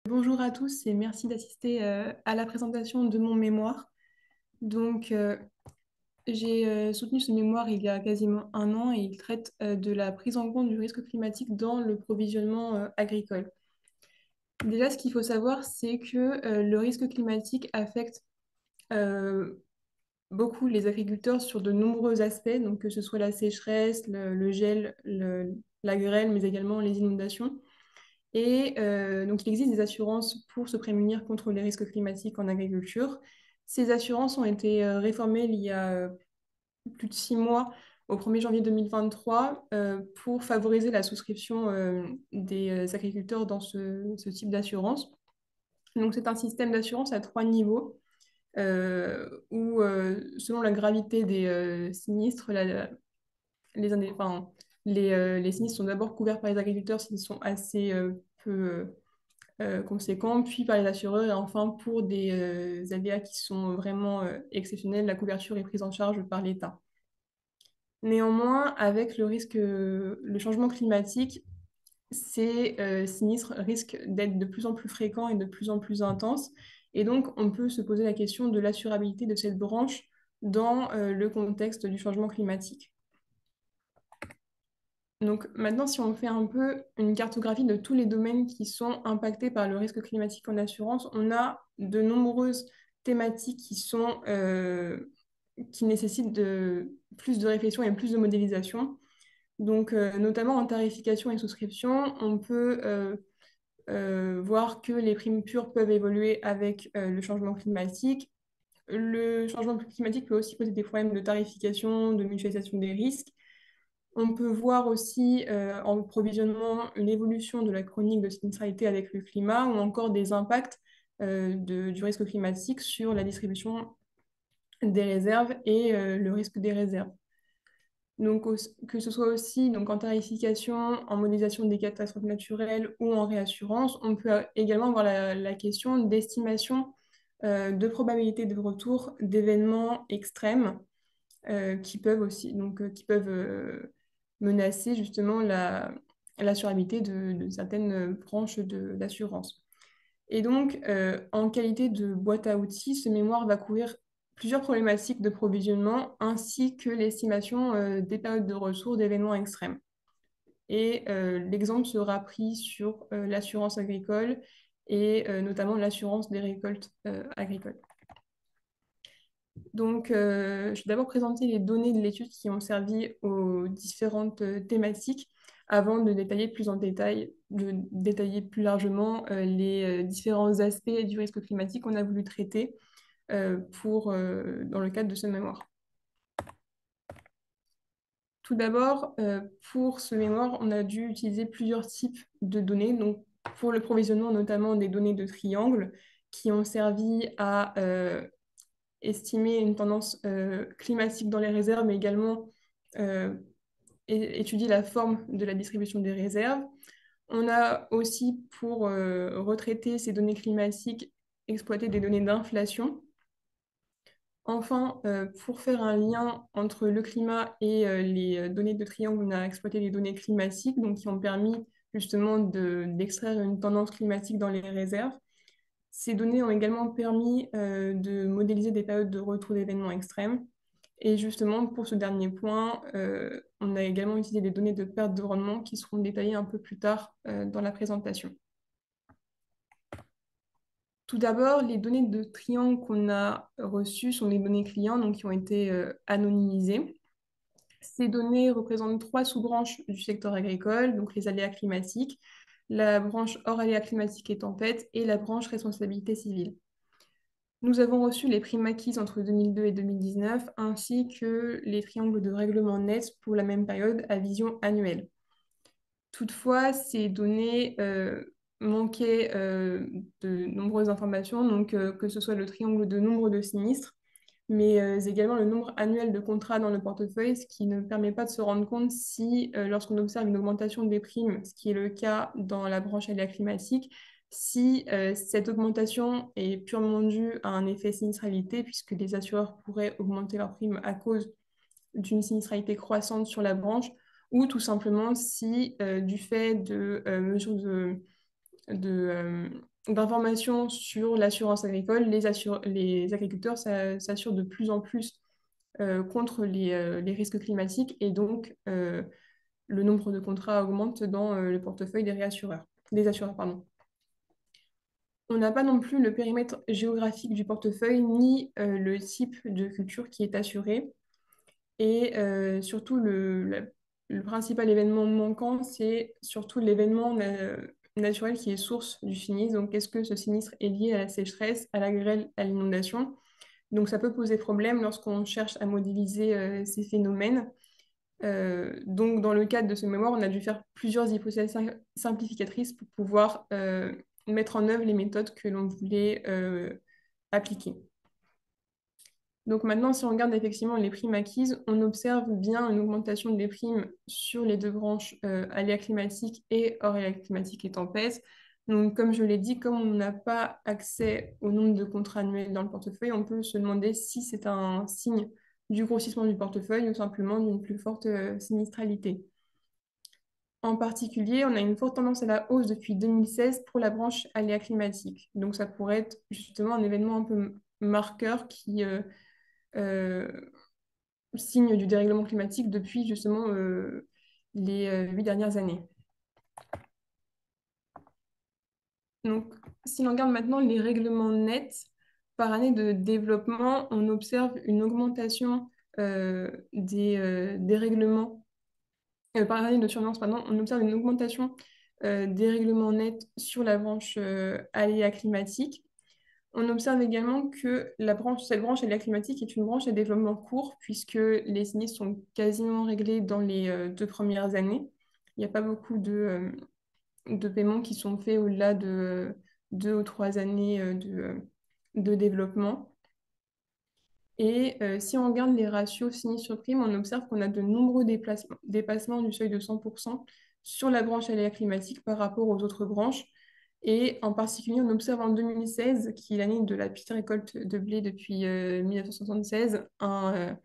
Bonjour à tous et merci d'assister à la présentation de mon mémoire. Donc, j'ai soutenu ce mémoire il y a quasiment un an et il traite de la prise en compte du risque climatique dans le provisionnement agricole. Déjà, ce qu'il faut savoir, c'est que le risque climatique affecte euh, beaucoup les agriculteurs sur de nombreux aspects, donc que ce soit la sécheresse, le gel, la grêle, mais également les inondations. Et donc, il existe des assurances pour se prémunir contre les risques climatiques en agriculture. Ces assurances ont été réformées il y a plus de 6 mois, au 1er janvier 2023, pour favoriser la souscription des agriculteurs dans ce type d'assurance. Donc, c'est un système d'assurance à 3 niveaux, où, selon la gravité des sinistres, enfin, les sinistres sont d'abord couverts par les agriculteurs s'ils sont assez peu conséquents, puis par les assureurs, et enfin pour des aléas qui sont vraiment exceptionnels, la couverture est prise en charge par l'État. Néanmoins, avec le changement climatique, ces sinistres risquent d'être de plus en plus fréquents et de plus en plus intenses, et donc on peut se poser la question de l'assurabilité de cette branche dans le contexte du changement climatique. Donc maintenant, si on fait un peu une cartographie de tous les domaines qui sont impactés par le risque climatique en assurance, on a de nombreuses thématiques qui nécessitent plus de réflexion et plus de modélisation. Donc, notamment en tarification et souscription, on peut voir que les primes pures peuvent évoluer avec le changement climatique. Le changement climatique peut aussi poser des problèmes de tarification, de mutualisation des risques. On peut voir aussi en provisionnement une évolution de la chronique de sinistralité avec le climat ou encore des impacts du risque climatique sur la distribution des réserves et le risque des réserves. Donc, que ce soit aussi donc, en tarification, en modélisation des catastrophes naturelles ou en réassurance, on peut également avoir la question d'estimation de probabilité de retour d'événements extrêmes qui peuvent menacer justement l'assurabilité de certaines branches d'assurance. Et donc, en qualité de boîte à outils, ce mémoire va couvrir plusieurs problématiques de provisionnement ainsi que l'estimation des périodes de retour d'événements extrêmes. Et l'exemple sera pris sur l'assurance agricole et notamment l'assurance des récoltes agricoles. Donc, je vais d'abord présenter les données de l'étude qui ont servi aux différentes thématiques avant de détailler plus largement les différents aspects du risque climatique qu'on a voulu traiter dans le cadre de ce mémoire. Tout d'abord, pour ce mémoire, on a dû utiliser plusieurs types de données. Donc, pour le provisionnement, notamment des données de triangle qui ont servi à estimer une tendance climatique dans les réserves, mais également étudier la forme de la distribution des réserves. On a aussi, pour retraiter ces données climatiques, exploité des données d'inflation. Enfin, pour faire un lien entre le climat et les données de triangle, on a exploité les données climatiques, donc qui ont permis justement d'extraire une tendance climatique dans les réserves. Ces données ont également permis de modéliser des périodes de retour d'événements extrêmes. Et justement, pour ce dernier point, on a également utilisé des données de perte de rendement qui seront détaillées un peu plus tard dans la présentation. Tout d'abord, les données de triangle qu'on a reçues sont des données clients donc, qui ont été anonymisées. Ces données représentent trois sous-branches du secteur agricole, donc les aléas climatiques, la branche hors aléas climatiques et tempêtes et la branche responsabilité civile. Nous avons reçu les primes acquises entre 2002 et 2019, ainsi que les triangles de règlement net pour la même période à vision annuelle. Toutefois, ces données manquaient de nombreuses informations, donc que ce soit le triangle de nombre de sinistres, mais également le nombre annuel de contrats dans le portefeuille, ce qui ne permet pas de se rendre compte si, lorsqu'on observe une augmentation des primes, ce qui est le cas dans la branche aléa climatique, si cette augmentation est purement due à un effet sinistralité, puisque les assureurs pourraient augmenter leurs primes à cause d'une sinistralité croissante sur la branche, ou tout simplement si, du fait de mesures d'informations sur l'assurance agricole, les agriculteurs s'assurent de plus en plus contre les risques climatiques et donc le nombre de contrats augmente dans le portefeuille des assureurs, pardon. On n'a pas non plus le périmètre géographique du portefeuille ni le type de culture qui est assuré. Et surtout, le principal événement manquant, c'est surtout l'événement naturel qui est source du sinistre. Donc, est-ce que ce sinistre est lié à la sécheresse, à la grêle, à l'inondation? Donc, ça peut poser problème lorsqu'on cherche à modéliser ces phénomènes. Donc, dans le cadre de ce mémoire, on a dû faire plusieurs hypothèses simplificatrices pour pouvoir mettre en œuvre les méthodes que l'on voulait appliquer. Donc maintenant, si on regarde effectivement les primes acquises, on observe bien une augmentation des primes sur les deux branches aléas climatiques et hors aléas climatiques et tempêtes. Donc comme je l'ai dit, comme on n'a pas accès au nombre de contrats annuels dans le portefeuille, on peut se demander si c'est un signe du grossissement du portefeuille ou simplement d'une plus forte sinistralité. En particulier, on a une forte tendance à la hausse depuis 2016 pour la branche aléas climatiques. Donc ça pourrait être justement un événement un peu marqueur qui euh, signe du dérèglement climatique depuis justement les 8 dernières années. Donc, si l'on regarde maintenant les règlements nets par année de développement, on observe une augmentation des règlements, par année de surveillance, pardon, on observe une augmentation des règlements nets sur la branche aléas climatiques. On observe également que cette branche aléa climatique est une branche à développement court, puisque les sinistres sont quasiment réglés dans les 2 premières années. Il n'y a pas beaucoup de paiements qui sont faits au-delà de 2 ou 3 années de développement. Et si on regarde les ratios sinistres sur prime, on observe qu'on a de nombreux dépassements du seuil de 100% sur la branche aléa climatique par rapport aux autres branches. Et en particulier, on observe en 2016, qui est l'année de la pire récolte de blé depuis 1976, un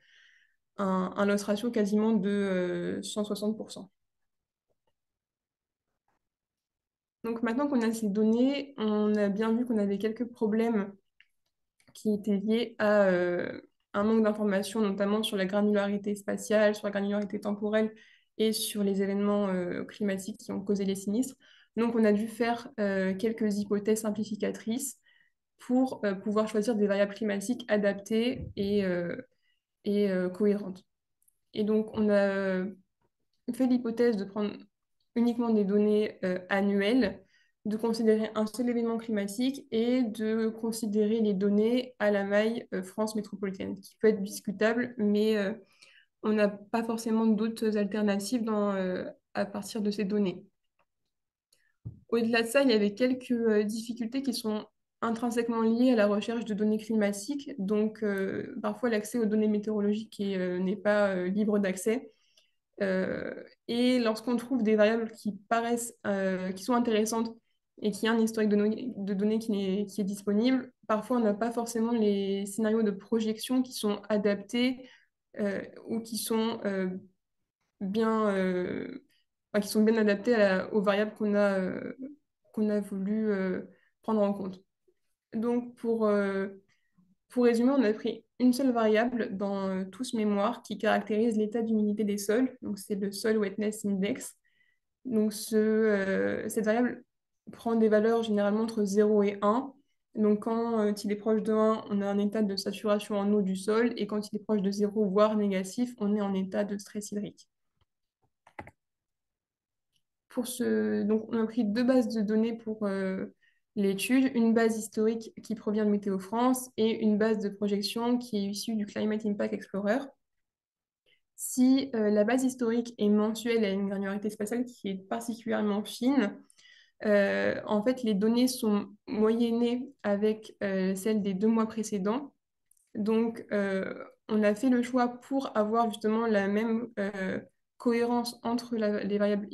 loss ratio quasiment de 160%. Donc maintenant qu'on a ces données, on a bien vu qu'on avait quelques problèmes qui étaient liés à un manque d'informations, notamment sur la granularité spatiale, sur la granularité temporelle et sur les événements climatiques qui ont causé les sinistres. Donc on a dû faire quelques hypothèses simplificatrices pour pouvoir choisir des variables climatiques adaptées et cohérentes. Et donc, on a fait l'hypothèse de prendre uniquement des données annuelles, de considérer un seul événement climatique et de considérer les données à la maille France métropolitaine, qui peut être discutable, mais on n'a pas forcément d'autres alternatives à partir de ces données. Au-delà de ça, il y avait quelques difficultés qui sont intrinsèquement liées à la recherche de données climatiques. Donc, parfois, l'accès aux données météorologiques n'est pas libre d'accès. Euh, et lorsqu'on trouve des variables qui paraissent, qui sont intéressantes et qu'il y a un historique de données qui est disponible, parfois on n'a pas forcément les scénarios de projection qui sont adaptés ou qui sont bien, enfin, qui sont bien adaptés aux variables qu'on a voulu prendre en compte. Donc, pour résumer, on a pris une seule variable dans tout ce mémoire qui caractérise l'état d'humidité des sols. Donc, c'est le Soil Wetness Index. Donc, cette variable prend des valeurs généralement entre 0 et 1. Donc, quand il est proche de 1, on a un état de saturation en eau du sol. Et quand il est proche de 0, voire négatif, on est en état de stress hydrique. Donc, on a pris deux bases de données pour l'étude, une base historique qui provient de Météo France et une base de projection qui est issue du Climate Impact Explorer. Si la base historique est mensuelle, elle a une granularité spatiale qui est particulièrement fine. En fait, les données sont moyennées avec celles des 2 mois précédents. Donc, on a fait le choix pour avoir justement la même cohérence entre les variables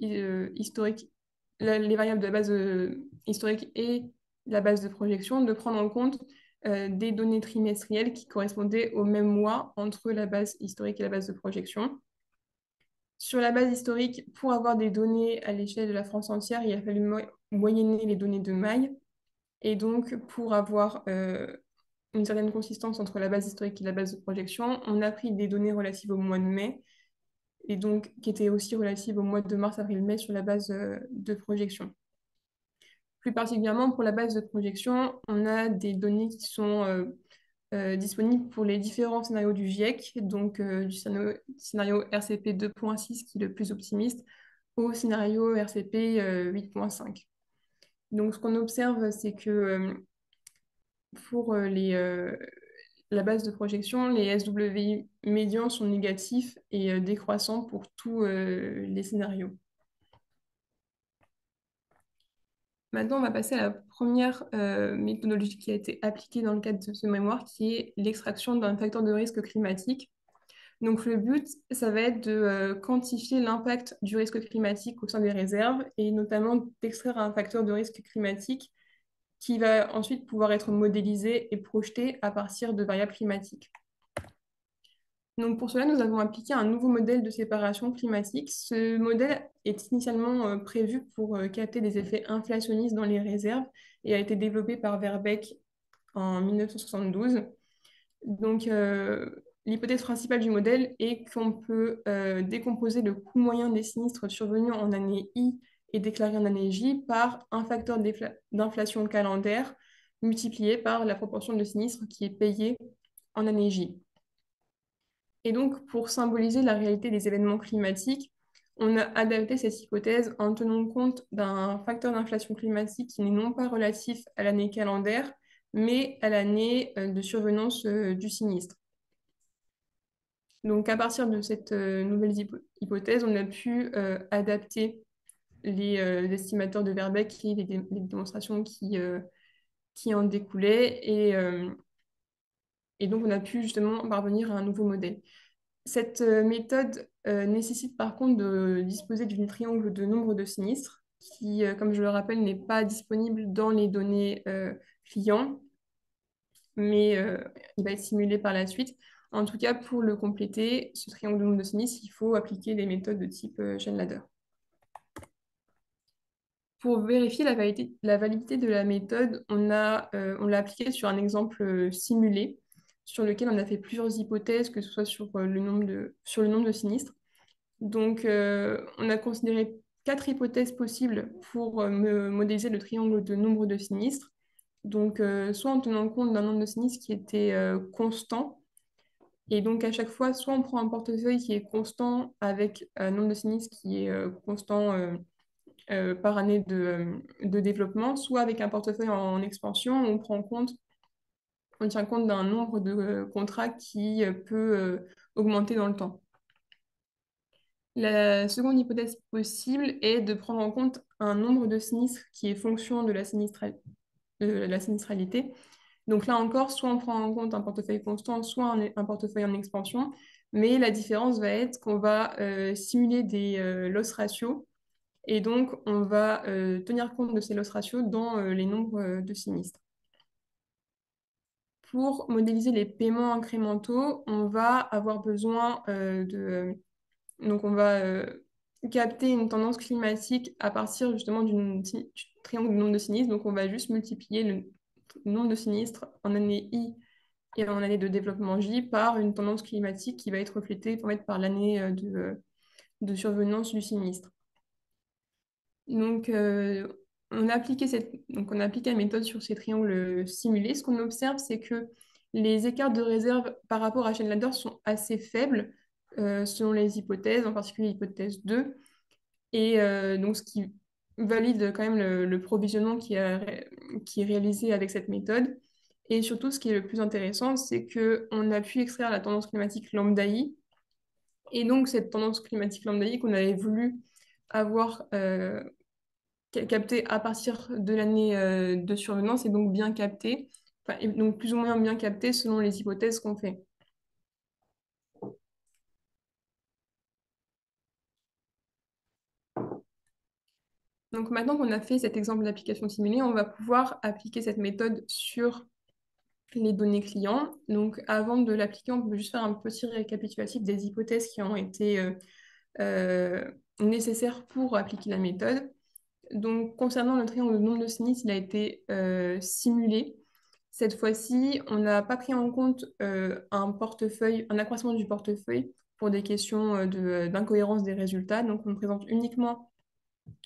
historiques, les variables de la base historique et la base de projection, de prendre en compte des données trimestrielles qui correspondaient au même mois entre la base historique et la base de projection. Sur la base historique, pour avoir des données à l'échelle de la France entière, il a fallu moyenner les données de maille. Et donc, pour avoir une certaine consistance entre la base historique et la base de projection, on a pris des données relatives au mois de mai et donc qui étaient aussi relatives au mois de mars, avril, mai sur la base de projection. Plus particulièrement pour la base de projection, on a des données qui sont disponibles pour les différents scénarios du GIEC, donc du scénario RCP 2.6 qui est le plus optimiste, au scénario RCP 8.5. Donc ce qu'on observe, c'est que pour la base de projection, les SWI médians sont négatifs et décroissants pour tous les scénarios. Maintenant, on va passer à la première méthodologie qui a été appliquée dans le cadre de ce mémoire, qui est l'extraction d'un facteur de risque climatique. Donc, le but, ça va être de quantifier l'impact du risque climatique au sein des réserves et notamment d'extraire un facteur de risque climatique qui va ensuite pouvoir être modélisé et projeté à partir de variables climatiques. Donc pour cela, nous avons appliqué un nouveau modèle de séparation climatique. Ce modèle est initialement prévu pour capter des effets inflationnistes dans les réserves et a été développé par Verbeek en 1972. Donc l'hypothèse principale du modèle est qu'on peut décomposer le coût moyen des sinistres survenus en année I et déclarés en année J par un facteur d'inflation calendaire multiplié par la proportion de sinistres qui est payée en année J. Et donc, pour symboliser la réalité des événements climatiques, on a adapté cette hypothèse en tenant compte d'un facteur d'inflation climatique qui n'est non pas relatif à l'année calendaire, mais à l'année de survenance du sinistre. Donc, à partir de cette nouvelle hypothèse, on a pu adapter les estimateurs de Verbeek et les démonstrations qui en découlaient. Et donc, on a pu justement parvenir à un nouveau modèle. Cette méthode nécessite par contre de disposer d'une triangle de nombre de sinistres qui, comme je le rappelle, n'est pas disponible dans les données clients, mais il va être simulé par la suite. En tout cas, pour le compléter, ce triangle de nombre de sinistres, il faut appliquer des méthodes de type chain ladder. Pour vérifier la validité de la méthode, on l'a appliqué sur un exemple simulé sur lequel on a fait plusieurs hypothèses, que ce soit sur le nombre de sinistres. Donc, on a considéré 4 hypothèses possibles pour modéliser le triangle de nombre de sinistres. Donc, soit en tenant compte d'un nombre de sinistres qui était constant, et donc à chaque fois, soit on prend un portefeuille qui est constant avec un nombre de sinistres qui est constant par année de développement, soit avec un portefeuille en expansion, on tient compte d'un nombre de contrats qui peut augmenter dans le temps. La seconde hypothèse possible est de prendre en compte un nombre de sinistres qui est fonction de la sinistralité. Donc là encore, soit on prend en compte un portefeuille constant, soit un portefeuille en expansion, mais la différence va être qu'on va simuler des loss ratios et donc on va tenir compte de ces loss ratios dans les nombres de sinistres. Pour modéliser les paiements incrémentaux, on va avoir besoin donc, on va capter une tendance climatique à partir justement du triangle de nombre de sinistres. Donc, on va juste multiplier le nombre de sinistres en année I et en année de développement J par une tendance climatique qui va être reflétée en fait, par l'année de survenance du sinistre. Donc, on a appliqué la méthode sur ces triangles simulés. Ce qu'on observe, c'est que les écarts de réserve par rapport à Chain-Ladder sont assez faibles selon les hypothèses, en particulier l'hypothèse 2. Et donc, ce qui valide quand même le provisionnement qui est réalisé avec cette méthode. Et surtout, ce qui est le plus intéressant, c'est qu'on a pu extraire la tendance climatique lambda I. Et donc, cette tendance climatique lambda I qu'on avait voulu avoir captée à partir de l'année de survenance est donc bien captée, enfin, et donc plus ou moins bien captée selon les hypothèses qu'on fait. Donc maintenant qu'on a fait cet exemple d'application simulée, on va pouvoir appliquer cette méthode sur les données clients. Donc avant de l'appliquer, on peut juste faire un petit récapitulatif des hypothèses qui ont été nécessaires pour appliquer la méthode. Donc, concernant le triangle de nombre de sinistres, il a été simulé. Cette fois-ci, on n'a pas pris en compte un portefeuille, un accroissement du portefeuille pour des questions d'incohérence des résultats. Donc, on présente uniquement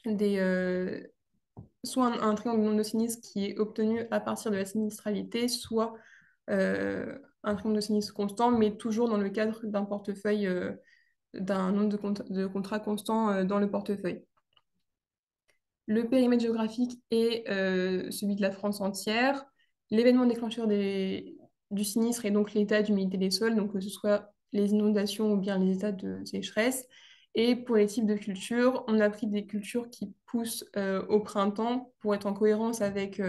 des, soit un triangle de nombre de sinistres qui est obtenu à partir de la sinistralité, soit un triangle de sinistres constant, mais toujours dans le cadre d'un portefeuille, d'un nombre de contrats constants dans le portefeuille. Le périmètre géographique est celui de la France entière. L'événement déclencheur du sinistre est donc l'état d'humidité des sols, donc que ce soit les inondations ou bien les états de sécheresse. Et pour les types de cultures, on a pris des cultures qui poussent au printemps pour être en cohérence avec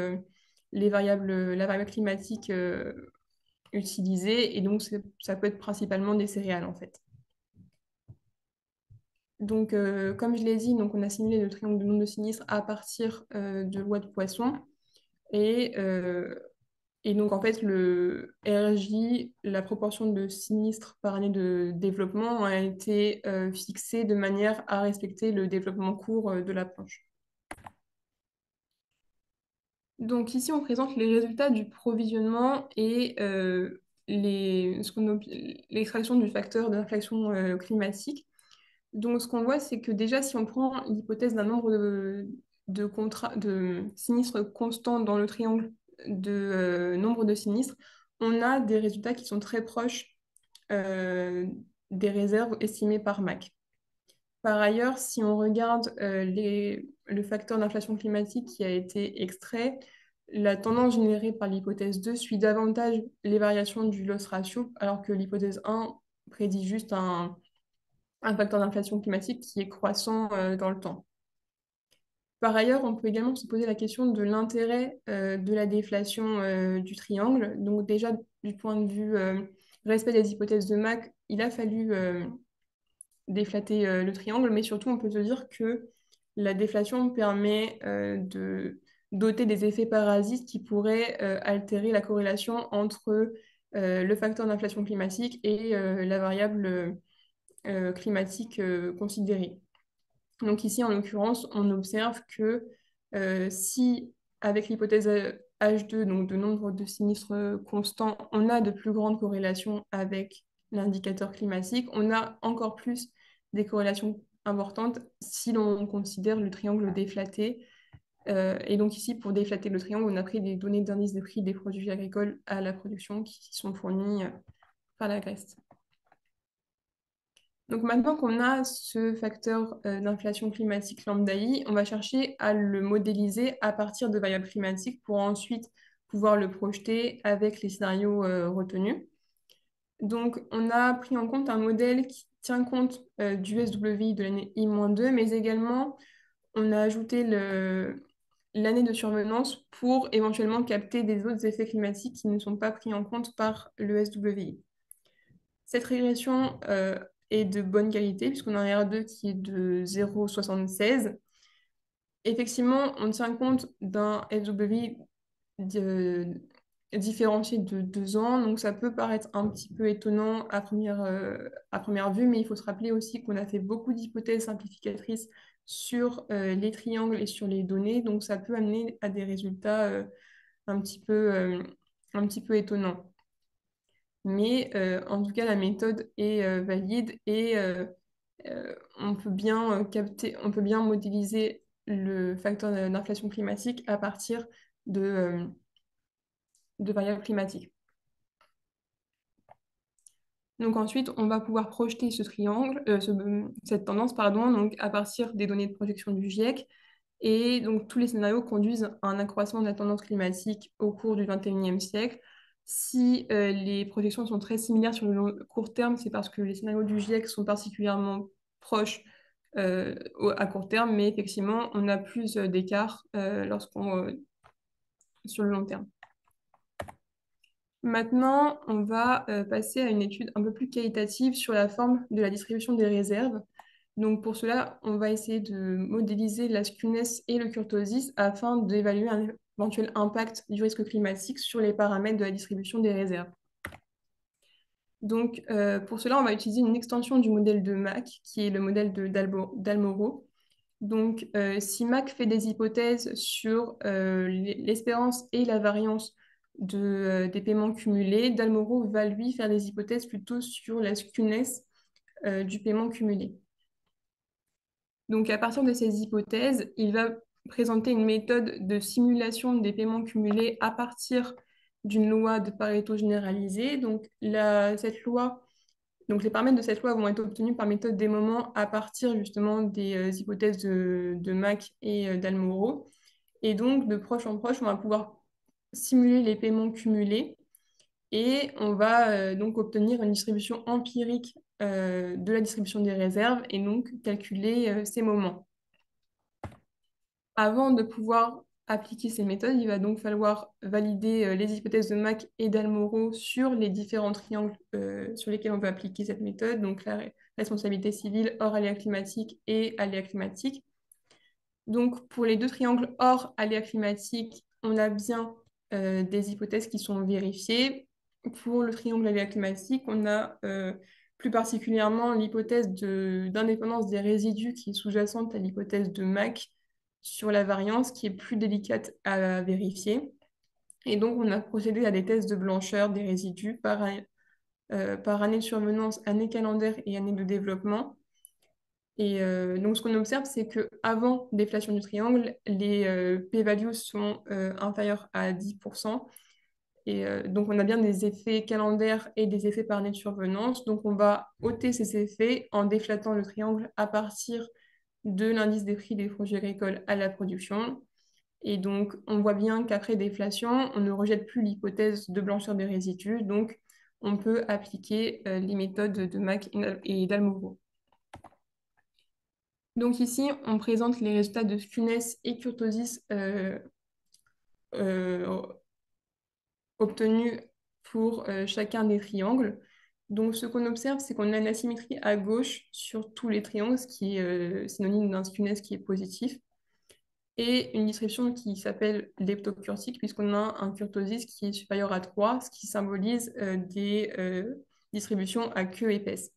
la variable climatique utilisée. Et donc, ça peut être principalement des céréales en fait. Donc, comme je l'ai dit, donc on a simulé le triangle de nombre de sinistres à partir de lois de Poisson. Et, euh, et donc, en fait, le RJ, la proportion de sinistres par année de développement, a été fixée de manière à respecter le développement court de la planche. Donc, ici, on présente les résultats du provisionnement et l'extraction du facteur d'inflation climatique. Donc, ce qu'on voit, c'est que déjà, si on prend l'hypothèse d'un nombre de sinistres constants dans le triangle de nombre de sinistres, on a des résultats qui sont très proches euh, des réserves estimées par MAC. Par ailleurs, si on regarde le facteur d'inflation climatique qui a été extrait, la tendance générée par l'hypothèse 2 suit davantage les variations du loss ratio, alors que l'hypothèse 1 prédit juste un facteur d'inflation climatique qui est croissant dans le temps. Par ailleurs, on peut également se poser la question de l'intérêt de la déflation du triangle. Donc déjà, du point de vue respect des hypothèses de Mach, il a fallu déflater le triangle, mais surtout, on peut se dire que la déflation permet de doter des effets parasites qui pourraient altérer la corrélation entre le facteur d'inflation climatique et la variable climatique considérée. Donc ici, en l'occurrence, on observe que si, avec l'hypothèse H2, donc de nombre de sinistres constants, on a de plus grandes corrélations avec l'indicateur climatique, on a encore plus des corrélations importantes si l'on considère le triangle déflaté. Et donc ici, pour déflater le triangle, on a pris des données d'indice de prix des produits agricoles à la production qui sont fournies par la Grèce. Donc maintenant qu'on a ce facteur d'inflation climatique lambda I, on va chercher à le modéliser à partir de variables climatiques pour ensuite pouvoir le projeter avec les scénarios retenus. Donc on a pris en compte un modèle qui tient compte du SWI de l'année I-2, mais également on a ajouté l'année de survenance pour éventuellement capter des autres effets climatiques qui ne sont pas pris en compte par le SWI. Cette régression est de bonne qualité puisqu'on a un R2 qui est de 0,76. Effectivement, on tient compte d'un FW différencié de 2 ans, donc ça peut paraître un petit peu étonnant à première vue, mais il faut se rappeler aussi qu'on a fait beaucoup d'hypothèses simplificatrices sur les triangles et sur les données, donc ça peut amener à des résultats un petit un petit peu étonnants. Mais en tout cas, la méthode est valide et on peut bien capter, on peut bien modéliser le facteur d'inflation climatique à partir de variables climatiques. Donc ensuite, on va pouvoir projeter ce triangle, cette tendance, pardon, donc à partir des données de projection du GIEC. Et donc tous les scénarios conduisent à un accroissement de la tendance climatique au cours du 21e siècle. Si les projections sont très similaires sur le court terme, c'est parce que les scénarios du GIEC sont particulièrement proches à court terme, mais effectivement, on a plus d'écart sur le long terme. Maintenant, on va passer à une étude un peu plus qualitative sur la forme de la distribution des réserves. Donc pour cela, on va essayer de modéliser la skewness et le kurtosis afin d'évaluer un éventuel impact du risque climatique sur les paramètres de la distribution des réserves. Donc pour cela, on va utiliser une extension du modèle de MAC, qui est le modèle d'Almoro. Donc, si Mac fait des hypothèses sur l'espérance et la variance des paiements cumulés, Dalmoro va lui faire des hypothèses plutôt sur la skewness du paiement cumulé. Donc, à partir de ces hypothèses, il va présenter une méthode de simulation des paiements cumulés à partir d'une loi de Pareto généralisée. Donc, cette loi, donc, les paramètres de cette loi vont être obtenus par méthode des moments à partir justement des hypothèses de Mac et d'Almoro. Et donc, de proche en proche, on va pouvoir simuler les paiements cumulés et on va donc obtenir une distribution empirique de la distribution des réserves et donc calculer ces moments. Avant de pouvoir appliquer ces méthodes, il va donc falloir valider les hypothèses de Mac et d'Almoro sur les différents triangles sur lesquels on veut appliquer cette méthode, donc la responsabilité civile hors aléa climatique et aléa climatique. Donc pour les deux triangles hors aléa climatique, on a bien des hypothèses qui sont vérifiées. Pour le triangle aléa climatique, on a plus particulièrement l'hypothèse d'indépendance des résidus qui est sous-jacente à l'hypothèse de Mac sur la variance qui est plus délicate à vérifier. Et donc, on a procédé à des tests de blancheur des résidus par année de survenance, année calendaire et année de développement. Et donc, ce qu'on observe, c'est qu'avant déflation du triangle, les p-values sont inférieurs à 10%. Et donc, on a bien des effets calendaires et des effets par année de survenance. Donc, on va ôter ces effets en déflatant le triangle à partir de l'indice des prix des produits agricoles à la production. Et donc, on voit bien qu'après déflation, on ne rejette plus l'hypothèse de blancheur des résidus. Donc, on peut appliquer les méthodes de Mac et d'Almoro. Donc ici, on présente les résultats de skewness et kurtosis euh, obtenus pour chacun des triangles. Donc ce qu'on observe, c'est qu'on a une asymétrie à gauche sur tous les triangles, ce qui est synonyme d'un skewness qui est positif, et une distribution qui s'appelle leptokurtique, puisqu'on a un kurtosis qui est supérieur à 3, ce qui symbolise des distributions à queue épaisse.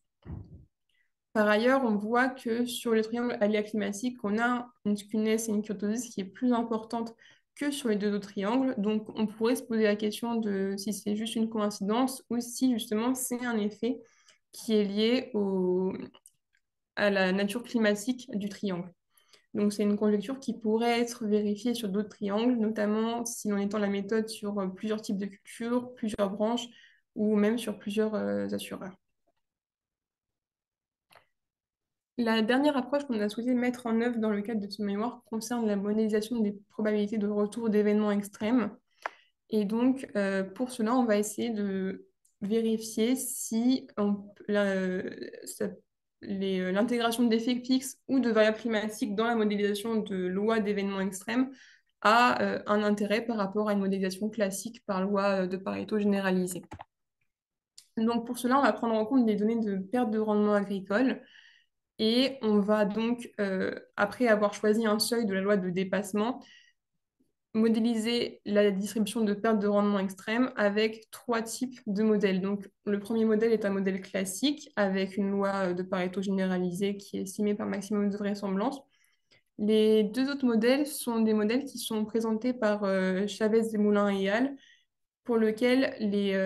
Par ailleurs, on voit que sur le triangle aléa climatique, on a une skewness et une kurtosis qui est plus importante que sur les deux autres triangles. Donc, on pourrait se poser la question de si c'est juste une coïncidence ou si justement c'est un effet qui est lié à la nature climatique du triangle. Donc, c'est une conjecture qui pourrait être vérifiée sur d'autres triangles, notamment si l'on étend la méthode sur plusieurs types de cultures, plusieurs branches ou même sur plusieurs assureurs. La dernière approche qu'on a souhaité mettre en œuvre dans le cadre de ce mémoire concerne la modélisation des probabilités de retour d'événements extrêmes. Et donc, pour cela, on va essayer de vérifier si l'intégration d'effets fixes ou de variables climatiques dans la modélisation de lois d'événements extrêmes a un intérêt par rapport à une modélisation classique par loi de Pareto généralisée. Donc, pour cela, on va prendre en compte des données de perte de rendement agricole. Et on va donc, après avoir choisi un seuil de la loi de dépassement, modéliser la distribution de perte de rendement extrême avec trois types de modèles. Donc, le premier modèle est un modèle classique avec une loi de Pareto généralisée qui est estimée par maximum de vraisemblance. Les deux autres modèles sont des modèles qui sont présentés par Chavez, Desmoulins et Hall, pour lequel les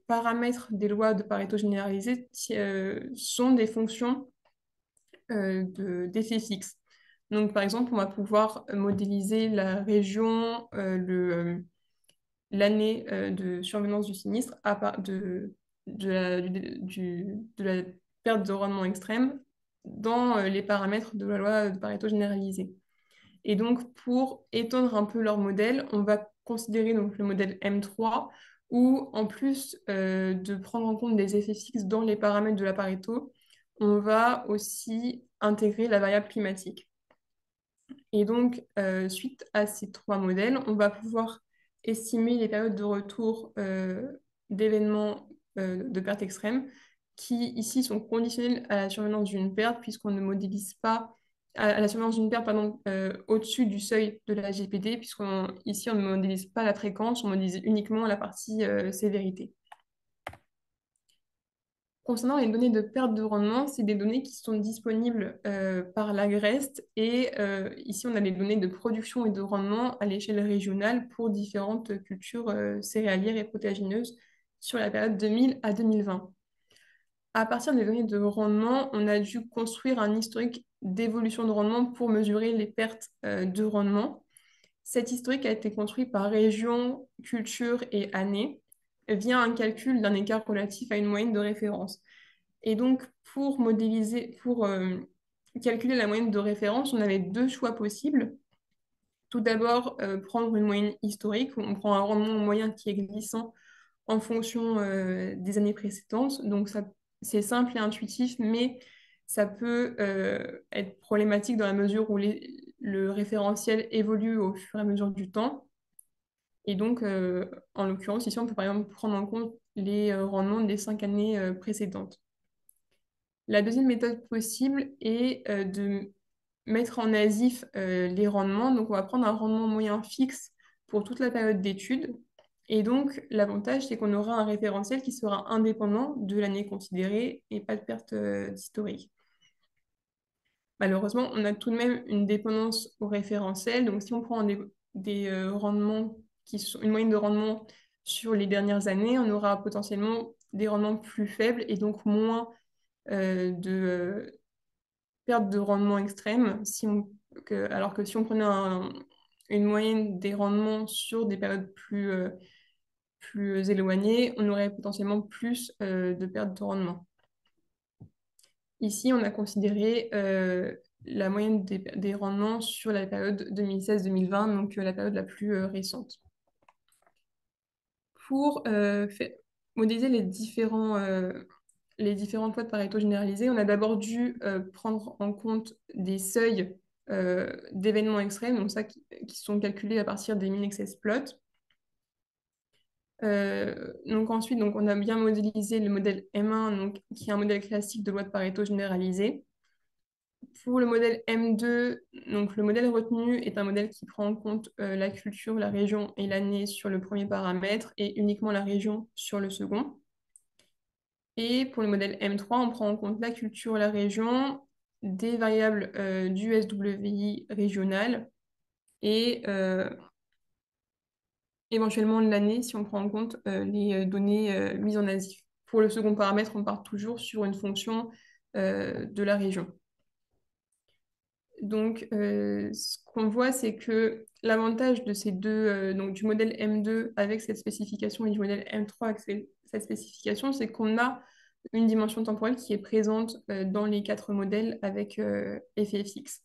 paramètres des lois de Pareto généralisée sont des fonctions d'effets fixes. Donc, par exemple, on va pouvoir modéliser la région, l'année de survenance du sinistre de la perte de rendement extrême dans les paramètres de la loi de Pareto généralisée. Et donc, pour étendre un peu leur modèle, on va considérer donc, le modèle M3 où, en plus de prendre en compte des effets fixes dans les paramètres de la Pareto, on va aussi intégrer la variable climatique. Et donc, suite à ces trois modèles, on va pouvoir estimer les périodes de retour d'événements de perte extrême qui, ici, sont conditionnels à la survenance d'une perte, puisqu'on ne modélise pas à la survenance d'une perte pardon, au-dessus du seuil de la GPD, puisqu'ici, on ne modélise pas la fréquence, on modélise uniquement la partie sévérité. Concernant les données de perte de rendement, c'est des données qui sont disponibles par l'Agrest et ici on a les données de production et de rendement à l'échelle régionale pour différentes cultures céréalières et protéagineuses sur la période 2000 à 2020. À partir des données de rendement, on a dû construire un historique d'évolution de rendement pour mesurer les pertes de rendement. Cet historique a été construit par région, culture et année via un calcul d'un écart relatif à une moyenne de référence. Et donc, pour modéliser, pour calculer la moyenne de référence, on avait deux choix possibles. Tout d'abord, prendre une moyenne historique, où on prend un rendement moyen qui est glissant en fonction des années précédentes. Donc, ça, c'est simple et intuitif, mais ça peut être problématique dans la mesure où le référentiel évolue au fur et à mesure du temps. Et donc, en l'occurrence, ici, on peut par exemple prendre en compte les rendements des 5 années précédentes. La deuxième méthode possible est de mettre en ASIF les rendements. Donc, on va prendre un rendement moyen fixe pour toute la période d'étude. Et donc, l'avantage, c'est qu'on aura un référentiel qui sera indépendant de l'année considérée et pas de perte d'historique. Malheureusement, on a tout de même une dépendance au référentiel. Donc, si on prend des rendements qui sont une moyenne de rendement sur les dernières années, on aura potentiellement des rendements plus faibles et donc moins de perte de rendement extrême, alors que si on prenait une moyenne des rendements sur des périodes plus éloignées, on aurait potentiellement plus de perte de rendement. Ici, on a considéré la moyenne des rendements sur la période 2016-2020, donc la période la plus récente. Pour modéliser les différentes fois de Pareto généralisées, on a d'abord dû prendre en compte des seuils d'événements extrêmes, donc ça qui sont calculés à partir des mean excess plots. Donc ensuite, on a bien modélisé le modèle M1, donc, qui est un modèle classique de loi de Pareto généralisée. Pour le modèle M2, donc le modèle retenu est un modèle qui prend en compte la culture, la région et l'année sur le premier paramètre et uniquement la région sur le second. Et pour le modèle M3, on prend en compte la culture, la région, des variables du SWI régional et éventuellement l'année si on prend en compte les données mises en ASIF. Pour le second paramètre, on part toujours sur une fonction de la région. Donc, ce qu'on voit, c'est que l'avantage de ces deux, donc du modèle M2 avec cette spécification et du modèle M3 avec cette spécification, c'est qu'on a une dimension temporelle qui est présente dans les quatre modèles avec FFX.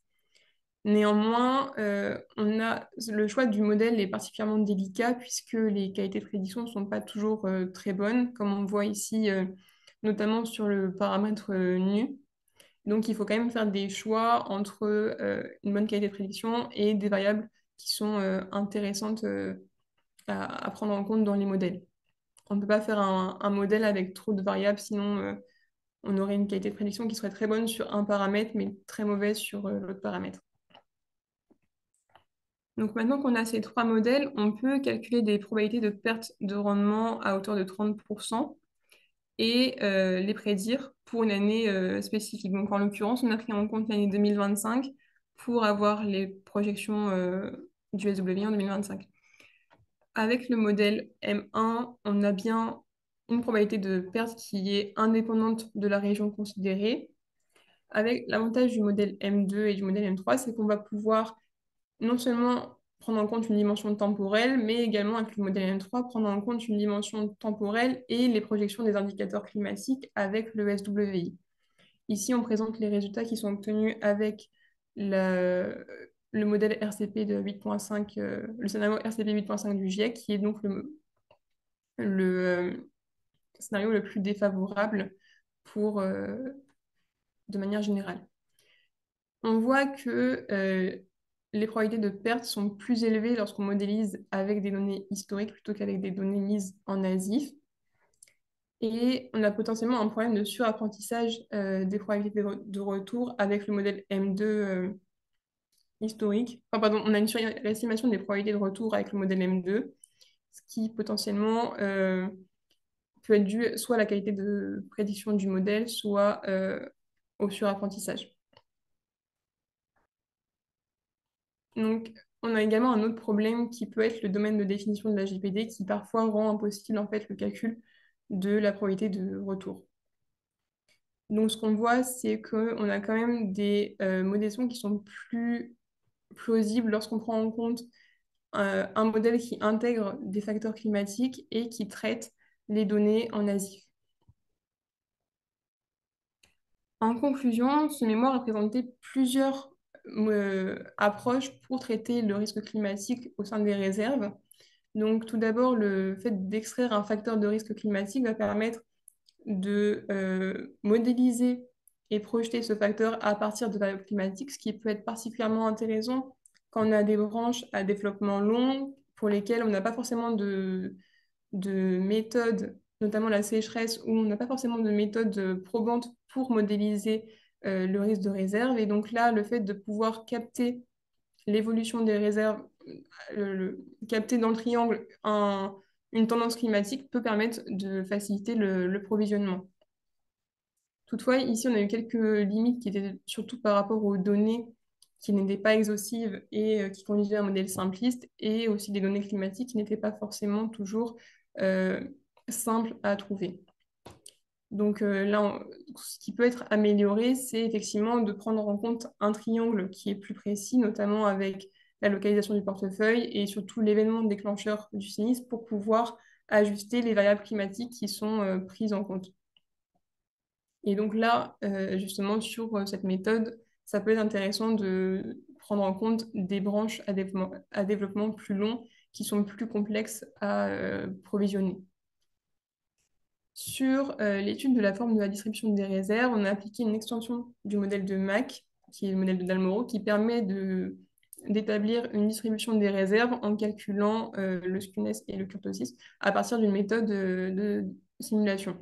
Néanmoins, le choix du modèle est particulièrement délicat puisque les qualités de prédiction ne sont pas toujours très bonnes, comme on voit ici, notamment sur le paramètre nu. Donc, il faut quand même faire des choix entre une bonne qualité de prédiction et des variables qui sont intéressantes à prendre en compte dans les modèles. On ne peut pas faire un modèle avec trop de variables, sinon on aurait une qualité de prédiction qui serait très bonne sur un paramètre, mais très mauvaise sur l'autre paramètre. Donc maintenant qu'on a ces trois modèles, on peut calculer des probabilités de perte de rendement à hauteur de 30% et les prédire pour une année spécifique. Donc en l'occurrence, on a pris en compte l'année 2025 pour avoir les projections du SWI en 2025. Avec le modèle M1, on a bien une probabilité de perte qui est indépendante de la région considérée. Avec l'avantage du modèle M2 et du modèle M3, c'est qu'on va pouvoir non seulement prendre en compte une dimension temporelle, mais également avec le modèle M3, prendre en compte une dimension temporelle et les projections des indicateurs climatiques avec le SWI. Ici, on présente les résultats qui sont obtenus avec le modèle RCP de 8.5, le scénario RCP 8.5 du GIEC, qui est donc le scénario le plus défavorable de manière générale. On voit que les probabilités de perte sont plus élevées lorsqu'on modélise avec des données historiques plutôt qu'avec des données mises en ASIF. Et on a potentiellement un problème de surapprentissage des probabilités de retour avec le modèle M2 historique. Enfin, pardon, on a une surestimation des probabilités de retour avec le modèle M2, ce qui potentiellement peut être due soit à la qualité de prédiction du modèle, soit au surapprentissage. Donc, on a également un autre problème qui peut être le domaine de définition de la GPD qui parfois rend impossible en fait le calcul de la probabilité de retour. Donc, ce qu'on voit, c'est qu'on a quand même des modélisations qui sont plus plausibles lorsqu'on prend en compte un modèle qui intègre des facteurs climatiques et qui traite les données en ASIF. En conclusion, ce mémoire a présenté plusieurs approches pour traiter le risque climatique au sein des réserves. Donc, tout d'abord, le fait d'extraire un facteur de risque climatique va permettre de modéliser et projeter ce facteur à partir de variables climatiques, ce qui peut être particulièrement intéressant quand on a des branches à développement long pour lesquelles on n'a pas forcément de méthode, notamment la sécheresse, où on n'a pas forcément de méthode probante pour modéliser le risque de réserve. Et donc là, le fait de pouvoir capter l'évolution des réserves, capter dans le triangle une tendance climatique peut permettre de faciliter le provisionnement. Toutefois, ici, on a eu quelques limites qui étaient surtout par rapport aux données qui n'étaient pas exhaustives et qui conduisaient à un modèle simpliste, et aussi des données climatiques qui n'étaient pas forcément toujours euh, simples à trouver. Donc là, ce qui peut être amélioré, c'est effectivement de prendre en compte un triangle qui est plus précis, notamment avec la localisation du portefeuille et surtout l'événement déclencheur du sinistre pour pouvoir ajuster les variables climatiques qui sont prises en compte. Et donc là, justement, sur cette méthode, ça peut être intéressant de prendre en compte des branches à développement plus long qui sont plus complexes à provisionner. Sur l'étude de la forme de la distribution des réserves, on a appliqué une extension du modèle de Mac, qui est le modèle de Dalmoro, qui permet d'établir une distribution des réserves en calculant le skewness et le kurtosis à partir d'une méthode de simulation.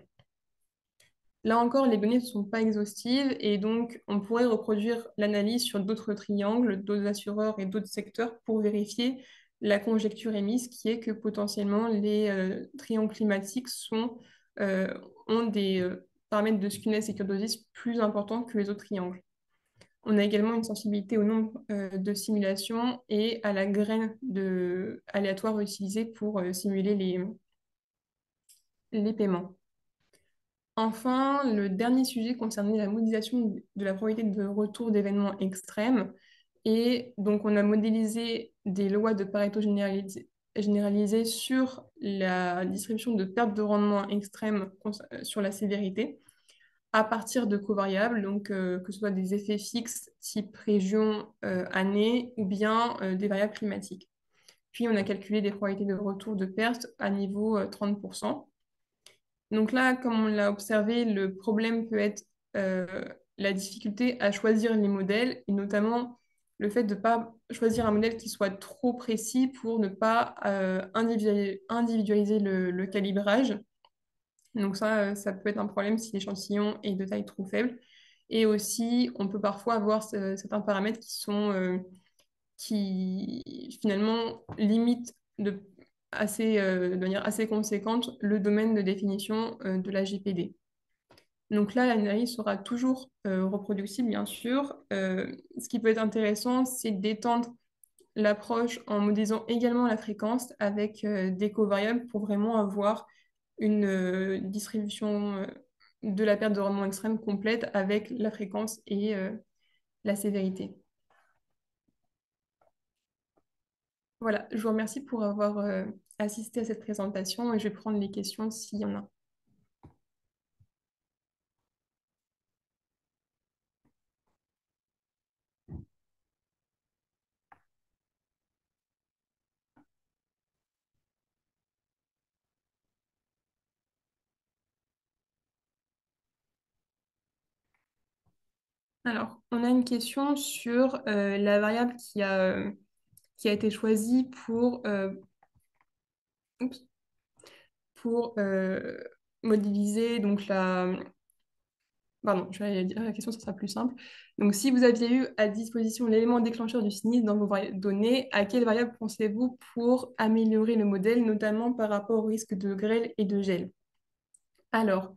Là encore, les données ne sont pas exhaustives et donc on pourrait reproduire l'analyse sur d'autres triangles, d'autres assureurs et d'autres secteurs pour vérifier la conjecture émise qui est que potentiellement les triangles climatiques euh, ont des paramètres de skewness et kurtosis plus importants que les autres triangles. On a également une sensibilité au nombre de simulations et à la graine aléatoire utilisée pour simuler les paiements. Enfin, le dernier sujet concernait la modélisation de la probabilité de retour d'événements extrêmes. Et donc, on a modélisé des lois de Pareto généralisées sur la distribution de pertes de rendement extrêmes sur la sévérité à partir de covariables, donc que ce soit des effets fixes type région, année, ou bien des variables climatiques. Puis, on a calculé des probabilités de retour de pertes à niveau 30%. Donc là, comme on l'a observé, le problème peut être euh, la difficulté à choisir les modèles et notamment le fait de ne pas choisir un modèle qui soit trop précis pour ne pas individualiser le calibrage. Donc ça peut être un problème si l'échantillon est de taille trop faible. Et aussi, on peut parfois avoir certains paramètres qui finalement limitent de manière assez conséquente le domaine de définition de la GPD. Donc là, l'analyse sera toujours reproductible, bien sûr. Ce qui peut être intéressant, c'est d'étendre l'approche en modélisant également la fréquence avec des covariables pour vraiment avoir une distribution de la perte de rendement extrême complète avec la fréquence et la sévérité. Voilà, je vous remercie pour avoir assisté à cette présentation et je vais prendre les questions s'il y en a. Alors, on a une question sur la variable qui a été choisie oups, pour modéliser donc la... Pardon, je vais dire la question, ça sera plus simple. Donc, si vous aviez eu à disposition l'élément déclencheur du sinistre dans vos données, à quelle variable pensez-vous pour améliorer le modèle, notamment par rapport au risque de grêle et de gel? Alors,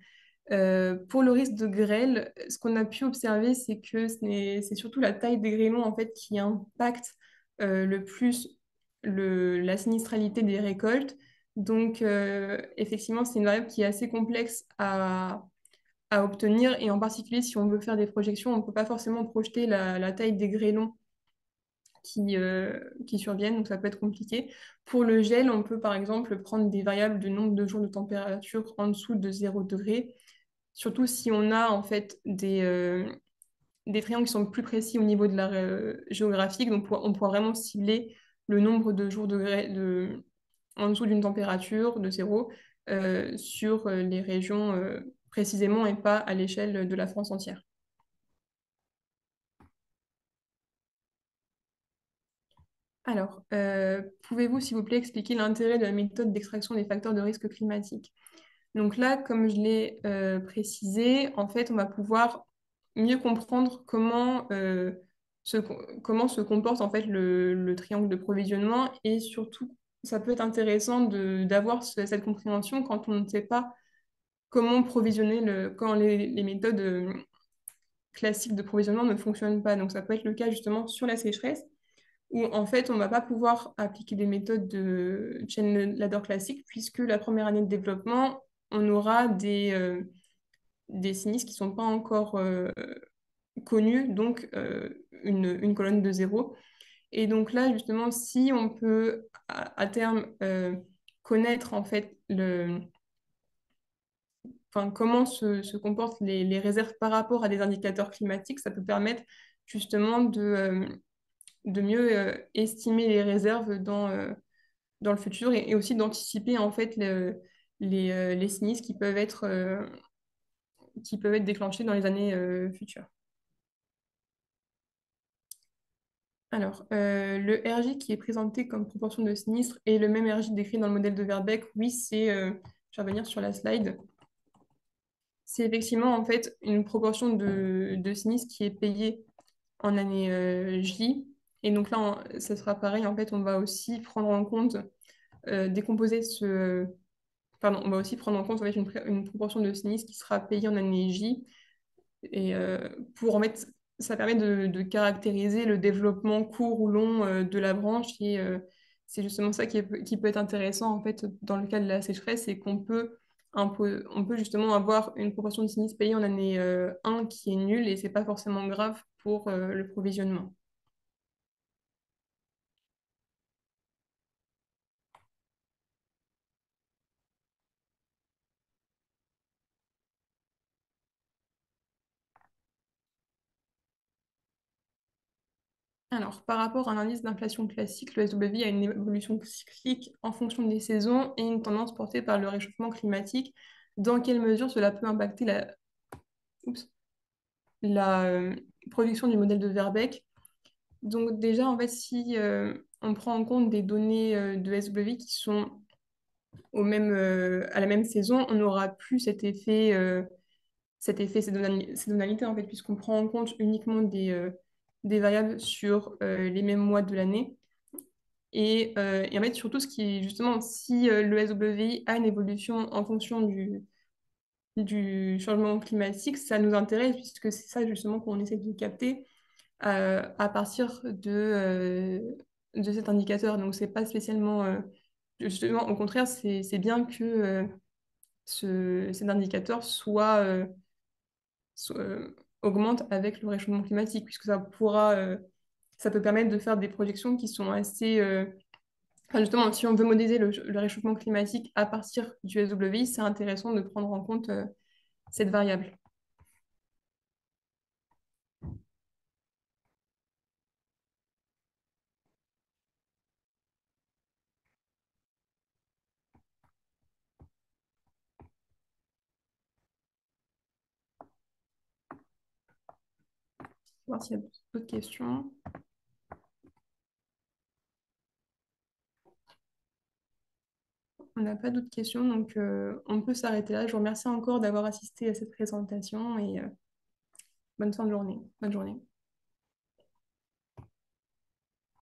pour le risque de grêle, ce qu'on a pu observer, c'est que c'est surtout la taille des grêlons en fait qui impacte le plus la sinistralité des récoltes. Donc, effectivement, c'est une variable qui est assez complexe à obtenir. Et en particulier, si on veut faire des projections, on ne peut pas forcément projeter la taille des grêlons qui surviennent, donc ça peut être compliqué. Pour le gel, on peut par exemple prendre des variables de nombre de jours de température en dessous de 0 degré, surtout si on a en fait des triangles qui sont plus précis au niveau de la géographique, donc on pourra vraiment cibler le nombre de jours en dessous d'une température de 0 sur les régions précisément et pas à l'échelle de la France entière. Alors, pouvez-vous, s'il vous plaît, expliquer l'intérêt de la méthode d'extraction des facteurs de risque climatique? Donc là, comme je l'ai précisé, en fait, on va pouvoir mieux comprendre comment se comporte en fait le triangle de provisionnement et surtout, ça peut être intéressant d'avoir cette compréhension quand on ne sait pas comment provisionner quand les méthodes classiques de provisionnement ne fonctionnent pas. Donc ça peut être le cas justement sur la sécheresse où en fait on ne va pas pouvoir appliquer des méthodes de chain ladder classique puisque la première année de développement, on aura des sinistres qui ne sont pas encore connus, donc une colonne de zéro. Et donc là, justement, si on peut à terme connaître en fait enfin, comment se comportent les réserves par rapport à des indicateurs climatiques, ça peut permettre justement de mieux estimer les réserves dans le futur et aussi d'anticiper en fait les sinistres qui peuvent être déclenchés dans les années futures. Alors, le RJ qui est présenté comme proportion de sinistres est le même RJ décrit dans le modèle de Verbeek. Oui, je vais revenir sur la slide. C'est effectivement en fait une proportion de sinistres qui est payée en année J. Et donc là, ça sera pareil. En fait, on va aussi prendre en compte, décomposer pardon, on va aussi prendre en compte en fait, une proportion de sinistres qui sera payée en année J. Et pour en fait, ça permet de caractériser le développement court ou long de la branche. Et c'est justement ça qui peut être intéressant en fait dans le cas de la sécheresse, c'est on peut justement avoir une proportion de sinistres payés en année 1 qui est nulle et c'est pas forcément grave pour le provisionnement. Alors, par rapport à un indice d'inflation classique, le SW a une évolution cyclique en fonction des saisons et une tendance portée par le réchauffement climatique. Dans quelle mesure cela peut impacter oups, la production du modèle de Verbeek? Donc déjà, en fait, si on prend en compte des données de SW qui sont à la même saison, on n'aura plus cet effet saisonnalité, en fait, puisqu'on prend en compte uniquement des variables sur les mêmes mois de l'année. Et en fait, surtout, ce qui est justement, si le SWI a une évolution en fonction du changement climatique, ça nous intéresse, puisque c'est ça justement qu'on essaie de capter à partir de cet indicateur. Donc, c'est pas spécialement... justement, au contraire, c'est bien que cet indicateur augmente avec le réchauffement climatique, puisque ça peut permettre de faire des projections qui sont assez... enfin, justement, si on veut modéliser le réchauffement climatique à partir du SWI, c'est intéressant de prendre en compte cette variable. On va voir s'il y a d'autres questions. On n'a pas d'autres questions, donc on peut s'arrêter là. Je vous remercie encore d'avoir assisté à cette présentation et bonne fin de journée. Bonne journée.